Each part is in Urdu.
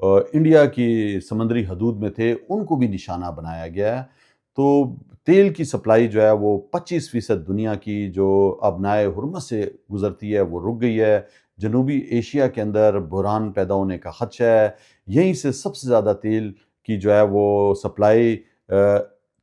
انڈیا کی سمندری حدود میں تھے ان کو بھی نشانہ بنایا گیا ہے۔ تو تیل کی سپلائی جو ہے وہ 25% دنیا کی جو اب نائے ہرمز سے گزرتی ہے وہ رک گئی ہے۔ جنوبی ایشیا کے اندر بحران پیدا ہونے کا خدشہ ہے۔ یہیں سے سب سے زیادہ تیل کی جو ہے وہ سپلائی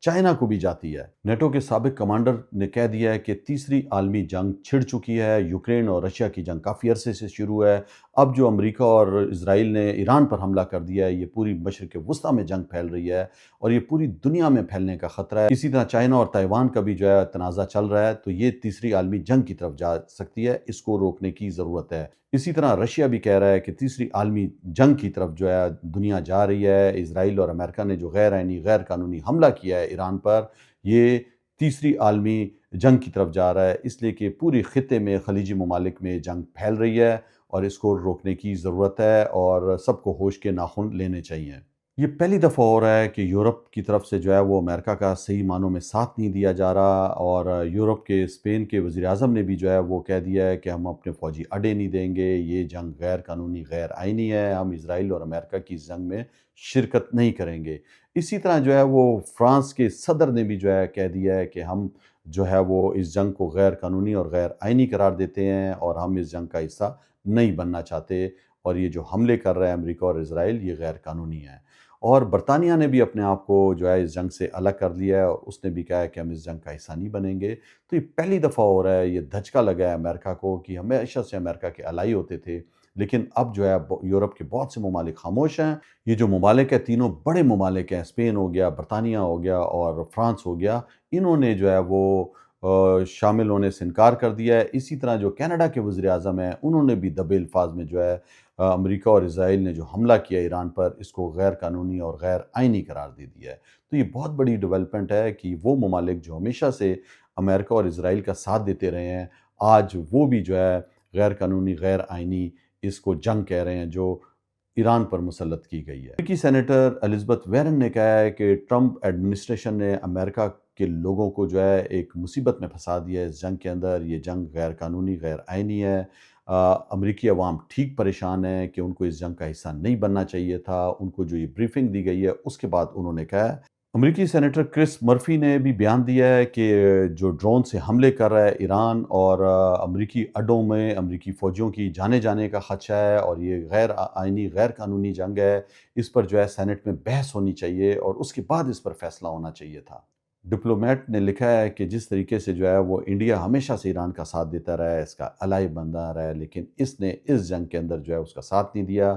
چائنا کو بھی جاتی ہے۔ نیٹو کے سابق کمانڈر نے کہہ دیا ہے کہ تیسری عالمی جنگ چھڑ چکی ہے۔ یوکرین اور رشیا کی جنگ کافی عرصے سے شروع ہے۔ اب جو امریکہ اور اسرائیل نے ایران پر حملہ کر دیا ہے، یہ پوری مشرق وسطیٰ میں جنگ پھیل رہی ہے اور یہ پوری دنیا میں پھیلنے کا خطرہ ہے۔ اسی طرح چائنا اور تائیوان کا بھی جو ہے تنازع چل رہا ہے، تو یہ تیسری عالمی جنگ کی طرف جا سکتی ہے۔ اس کو روکنے کی ضرورت ہے۔ اسی طرح رشیا بھی کہہ رہا ہے کہ تیسری عالمی جنگ کی طرف جو ہے دنیا جا رہی ہے۔ اسرائیل اور امریکہ نے جو غیر آئینی غیر قانونی حملہ کیا ہے ایران پر، یہ تیسری عالمی جنگ کی طرف جا رہا ہے، اس لیے کہ پوری خطے میں خلیجی ممالک میں جنگ پھیل رہی ہے اور اس کو روکنے کی ضرورت ہے اور سب کو ہوش کے ناخن لینے چاہیے۔ یہ پہلی دفعہ ہو رہا ہے کہ یورپ کی طرف سے جو ہے وہ امریکہ کا صحیح معنوں میں ساتھ نہیں دیا جا رہا، اور یورپ کے اسپین کے وزیر اعظم نے بھی جو ہے وہ کہہ دیا ہے کہ ہم اپنے فوجی اڈے نہیں دیں گے، یہ جنگ غیر قانونی غیر آئینی ہے، ہم اسرائیل اور امریکہ کی اس جنگ میں شرکت نہیں کریں گے۔ اسی طرح جو ہے وہ فرانس کے صدر نے بھی جو ہے کہہ دیا ہے کہ ہم جو ہے وہ اس جنگ کو غیر قانونی اور غیر آئینی قرار دیتے ہیں اور ہم اس جنگ کا حصہ نہیں بننا چاہتے، اور یہ جو حملے کر رہے ہیں امریکہ اور اسرائیل یہ غیر قانونی ہے۔ اور برطانیہ نے بھی اپنے آپ کو جو ہے اس جنگ سے الگ کر لیا ہے اور اس نے بھی کہا ہے کہ ہم اس جنگ کا حصہ نہیں بنیں گے۔ تو یہ پہلی دفعہ ہو رہا ہے، یہ دھچکا لگا ہے امریکہ کو کہ ہمیشہ سے امریکہ کے الائی ہوتے تھے، لیکن اب جو ہے یورپ کے بہت سے ممالک خاموش ہیں۔ یہ جو ممالک ہیں تینوں بڑے ممالک ہیں، اسپین ہو گیا، برطانیہ ہو گیا اور فرانس ہو گیا، انہوں نے جو ہے وہ شامل ہونے سے انکار کر دیا ہے۔ اسی طرح جو کینیڈا کے وزیر اعظم ہیں انہوں نے بھی دبے الفاظ میں جو ہے امریکہ اور اسرائیل نے جو حملہ کیا ایران پر، اس کو غیر قانونی اور غیر آئینی قرار دے دیا ہے۔ تو یہ بہت بڑی ڈیولپمنٹ ہے کہ وہ ممالک جو ہمیشہ سے امریکہ اور اسرائیل کا ساتھ دیتے رہے ہیں، آج وہ بھی جو ہے غیر قانونی غیر آئینی اس کو جنگ کہہ رہے ہیں جو ایران پر مسلط کی گئی ہے۔ امریکی سینیٹر الزبتھ وارن نے کہا ہے کہ ٹرمپ ایڈمنسٹریشن نے امریکہ کے لوگوں کو جو ہے ایک مصیبت میں پھنسا دیا ہے اس جنگ کے اندر۔ یہ جنگ غیر قانونی غیر آئینی ہے۔ امریکی عوام ٹھیک پریشان ہے کہ ان کو اس جنگ کا حصہ نہیں بننا چاہیے تھا۔ ان کو جو یہ بریفنگ دی گئی ہے اس کے بعد انہوں نے کہا ہے۔ امریکی سینیٹر کرس مرفی نے بھی بیان دیا ہے کہ جو ڈرون سے حملے کر رہا ہے ایران اور امریکی اڈوں میں امریکی فوجیوں کی جانے جانے کا خدشہ ہے اور یہ غیر آئینی غیر قانونی جنگ ہے، اس پر جو ہے سینٹ میں بحث ہونی چاہیے اور اس کے بعد اس پر فیصلہ ہونا چاہیے تھا۔ ڈپلومیٹ نے لکھا ہے کہ جس طریقے سے جو ہے وہ انڈیا ہمیشہ سے ایران کا ساتھ دیتا رہا ہے، اس کا الائی بنتا رہا ہے، لیکن اس نے اس جنگ کے اندر جو ہے اس کا ساتھ نہیں دیا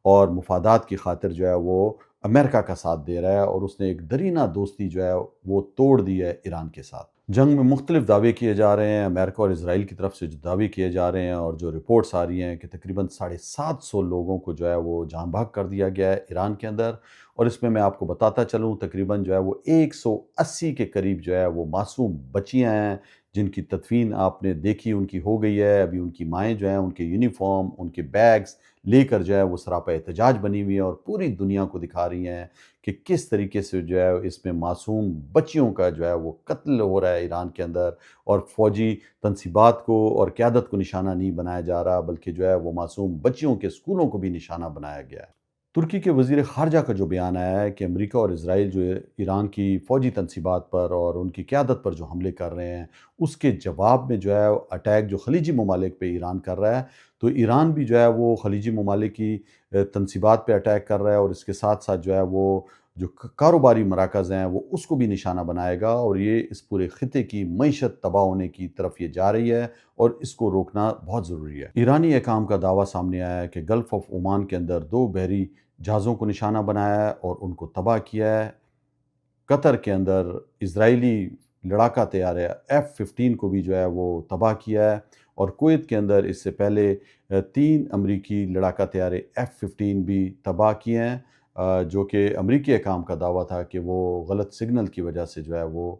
اور مفادات کی خاطر جو ہے وہ امریکہ کا ساتھ دے رہا ہے، اور اس نے ایک دیرینہ دوستی جو ہے وہ توڑ دی ہے ایران کے ساتھ۔ جنگ میں مختلف دعوے کیے جا رہے ہیں، امریکہ اور اسرائیل کی طرف سے جو دعوے کیے جا رہے ہیں اور جو رپورٹس آ رہی ہیں کہ تقریباً 750 لوگوں کو جو ہے وہ جان بحق کر دیا گیا ہے ایران کے اندر، اور اس میں آپ کو بتاتا چلوں تقریباً جو ہے وہ 180 کے قریب جو ہے وہ معصوم بچیاں ہیں جن کی تدفین آپ نے دیکھی ان کی ہو گئی ہے۔ ابھی ان کی مائیں جو ہیں ان کے یونیفارم ان کے بیگز لے کر جو ہے وہ سراپا احتجاج بنی ہوئی ہیں اور پوری دنیا کو دکھا رہی ہیں کہ کس طریقے سے جو ہے اس میں معصوم بچیوں کا جو ہے وہ قتل ہو رہا ہے ایران کے اندر، اور فوجی تنصیبات کو اور قیادت کو نشانہ نہیں بنایا جا رہا بلکہ جو ہے وہ معصوم بچیوں کے اسکولوں کو بھی نشانہ بنایا گیا ہے۔ ترکی کے وزیر خارجہ کا جو بیان آیا ہے کہ امریکہ اور اسرائیل جو ایران کی فوجی تنصیبات پر اور ان کی قیادت پر جو حملے کر رہے ہیں، اس کے جواب میں جو ہے اٹیک جو خلیجی ممالک پہ ایران کر رہا ہے، تو ایران بھی جو ہے وہ خلیجی ممالک کی تنصیبات پہ اٹیک کر رہا ہے اور اس کے ساتھ ساتھ جو ہے وہ جو کاروباری مراکز ہیں وہ اس کو بھی نشانہ بنائے گا، اور یہ اس پورے خطے کی معیشت تباہ ہونے کی طرف یہ جا رہی ہے اور اس کو روکنا بہت ضروری ہے۔ ایرانی حکام کا دعویٰ سامنے آیا ہے کہ گلف آف عمان کے اندر 2 بحری جہازوں کو نشانہ بنایا ہے اور ان کو تباہ کیا ہے۔ قطر کے اندر اسرائیلی لڑاکا طیارے F-15 کو بھی جو ہے وہ تباہ کیا ہے، اور کویت کے اندر اس سے پہلے 3 امریکی لڑاکا طیارے F-15 بھی تباہ کیے ہیں، جو کہ امریکی حکام کا دعویٰ تھا کہ وہ غلط سگنل کی وجہ سے جو ہے وہ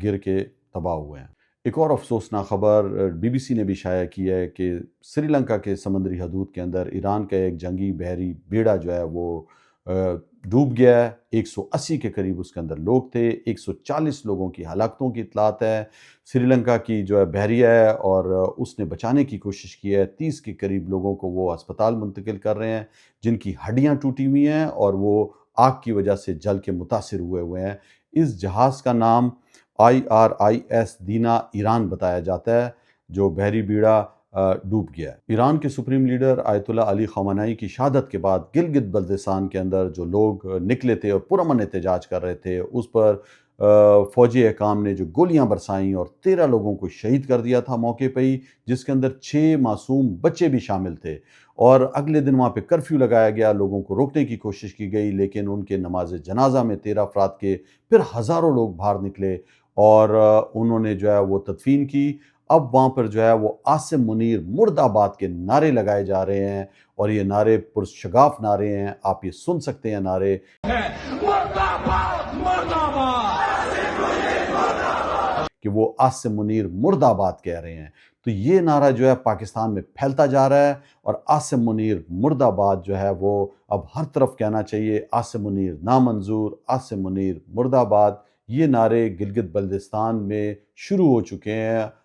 گر کے تباہ ہوئے ہیں۔ ایک اور افسوسناک خبر BBC نے بھی شائع کی ہے کہ سری لنکا کے سمندری حدود کے اندر ایران کا ایک جنگی بحری بیڑا جو ہے وہ ڈوب گیا ہے، 180 کے قریب اس کے اندر لوگ تھے، 140 لوگوں کی ہلاکتوں کی اطلاعات ہے۔ سری لنکا کی جو ہے بحریہ ہے اور اس نے بچانے کی کوشش کی ہے، 30 کے قریب لوگوں کو وہ اسپتال منتقل کر رہے ہیں جن کی ہڈیاں ٹوٹی ہوئی ہیں اور وہ آگ کی وجہ سے جل کے متاثر ہوئے ہیں۔ اس جہاز کا نام IRIS دینا ایران بتایا جاتا ہے، جو بحری بیڑا ڈوب گیا ہے۔ ایران کے سپریم لیڈر آیت اللہ علی خامنائی کی شہادت کے بعد گلگت بلتستان کے اندر جو لوگ نکلے تھے اور پرامن احتجاج کر رہے تھے، اس پر فوجی حکام نے جو گولیاں برسائیں اور 13 لوگوں کو شہید کر دیا تھا موقع پہ ہی، جس کے اندر 6 معصوم بچے بھی شامل تھے۔ اور اگلے دن وہاں پہ کرفیو لگایا گیا، لوگوں کو روکنے کی کوشش کی گئی، لیکن ان کے نماز جنازہ میں 13 افراد کے پھر ہزاروں لوگ باہر نکلے اور انہوں نے جو ہے وہ تدفین کی۔ اب وہاں پر جو ہے وہ عاصم منیر مرد آباد کے نعرے لگائے جا رہے ہیں اور یہ نعرے پرشگاف نعرے ہیں، آپ یہ سن سکتے ہیں نعرے کہ وہ عاصم منیر مرد آباد کہہ رہے ہیں۔ تو یہ نعرہ جو ہے پاکستان میں پھیلتا جا رہا ہے اور عاصم منیر مرد آباد جو ہے وہ اب ہر طرف کہنا چاہیے، عاصم منیر نامنظور، عاصم منیر مرد آباد۔ یہ نعرے گلگت بلتستان میں شروع ہو چکے ہیں